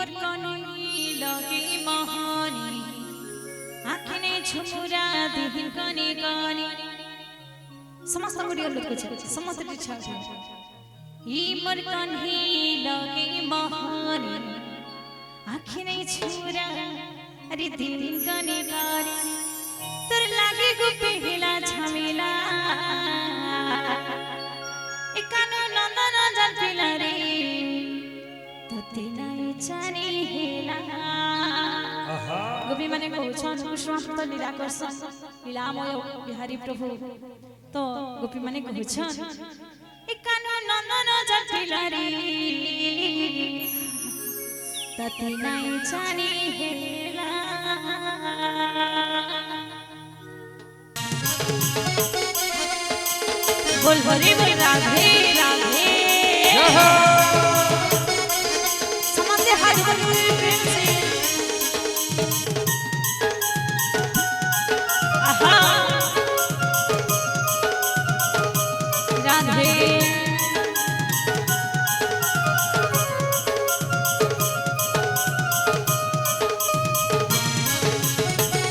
मोर कनी लगे महानी आखिने छुरा दिहिन कनी कनी समस्त गुडी अनुरोध गर्छु समस्त इच्छा छ ई मोर कनी लगे महानी आखिने छुरा अरे दिहिन कनी कनी तोर लागे गो पेहला झमेला एकानो नंदन जलपिला रे तोते जानी हेला गोपी माने कहछन पुष्पांत निराकर्षण लीलामय बिहारी प्रभु तो गोपी माने कहछन एकानो नंदन जलपिला रे तोते जानी हेला बोल हरे बोल राधे राधे समझे हाथ बोल प्रेम से आहा राधे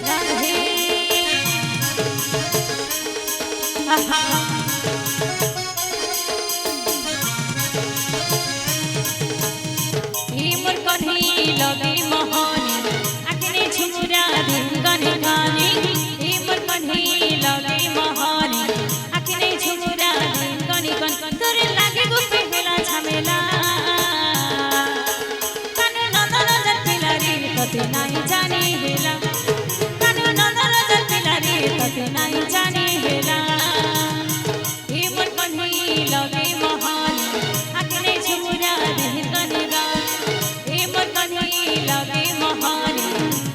राधे आहा लगे महानी आखिने छुरा दिन गने गानी ए मोर कन्ही लगे महानी आखिने छुरा दिन गने गन तोरे लागे गो पेहला झमेला कानो नंदन जलपिला रे तते नाही जाने हेला कानो नंदन जलपिला रे तते नाही जाने हेला ए मोर कन्ही लगे महानी आखिने छुरा दिन गने गानी लगे महानी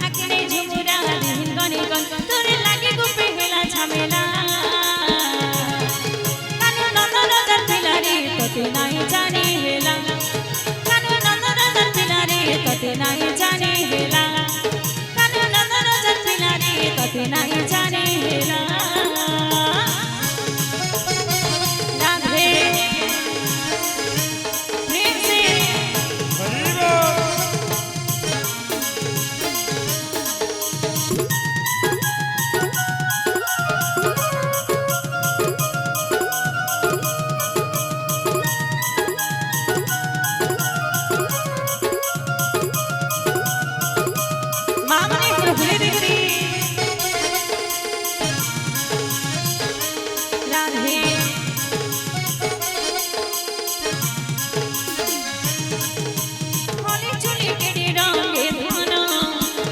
आखिने झुमुरा दिन गने गन तोरे लागे गो पेहला झमेला कानो नंदन जलपिला रे तते नाही जाने हेला कानो नंदन जलपिला रे तते नाही जाने हेला कानो नंदन जलपिला रे तते नाही जाने हेला राधे प्रेम से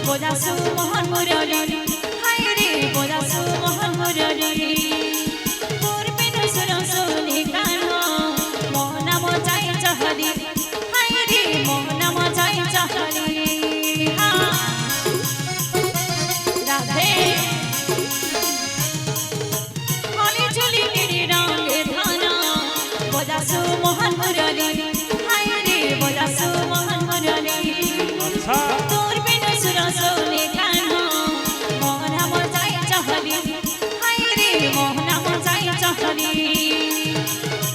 बोजासु मोहन मुरली हाय रे बोजासु मोहन मुरली तोर बिनु सुनो सुनी कानो मोहना मो जाई चहली हाय रे मोहना मो जाई चहली राधे होली चुली केड़ी रंगे धाना बोजासु मोहन मुरली हाय रे बोजासु मोहन मुरली तोर बिनु सुनो सुनी कानो मोहना मो जाई चहली हाय रे मोहना मो जाई चहली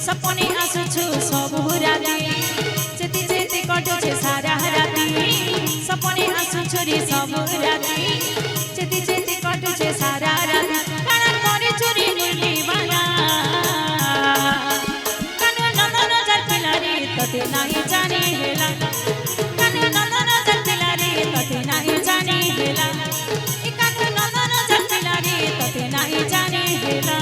सपने आसुछु सब राती जेति जेति कटुछे सारा राती सपने आसुछु रे सब राती जेति जेति कटुछे सारा राती काना करे चोरी मुरली बाला कानो नंदन जलपिला रे तते नाही जाने हेला कानो नंदन जलपिला रे तते नाही जाने हेला ए कानो नंदन जलपिला रे तते नाही जाने हेला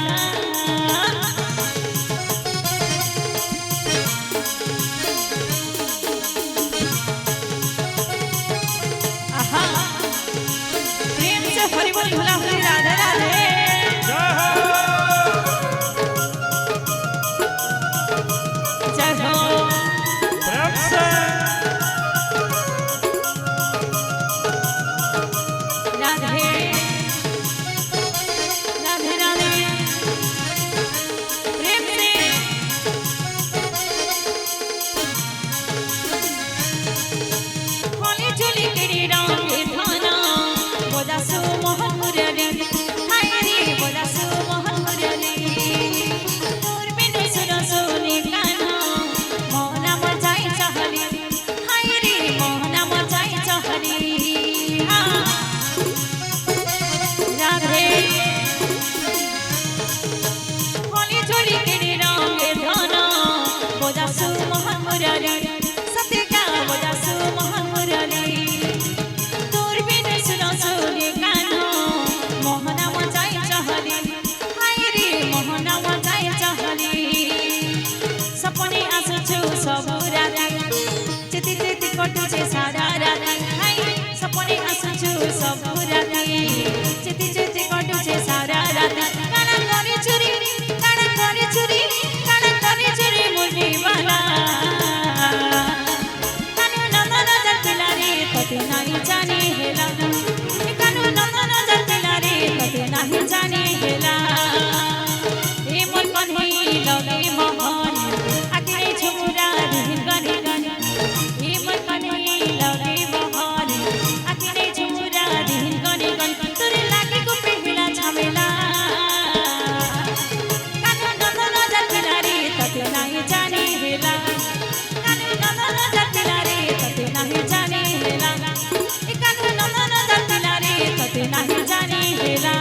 आहा कटुछे सारा राति हाय सपने आसुछु सब राति चिति चिति कटुछे सारा राति काना करे चुरी मुरली वाला कानु नंदन जतिला रे तते नाही जाने हेला कानु नंदन जतिला रे तते नाही जाने हेला ए मन कन्है लगे मोहन आके छुरा दिहिन गने गने ए मन कन्है लगे मोहन आके छुरा दिहिन गने गने तोरे लागे को प्रेमिला झमेला कानु नंदन जतिला रे तते नाही जाने हेला कानु नंदन जतिला रे तते नाही जाने हेला ए कानु नंदन जतिला रे तते नाही जाने हेला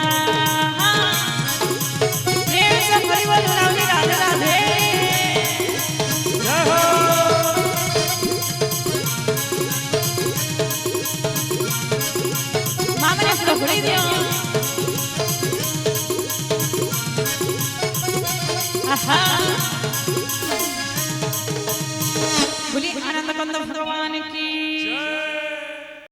प्रेम से परिवार रावली राधे राधे जय हो मामने फुड़ी दियो आहा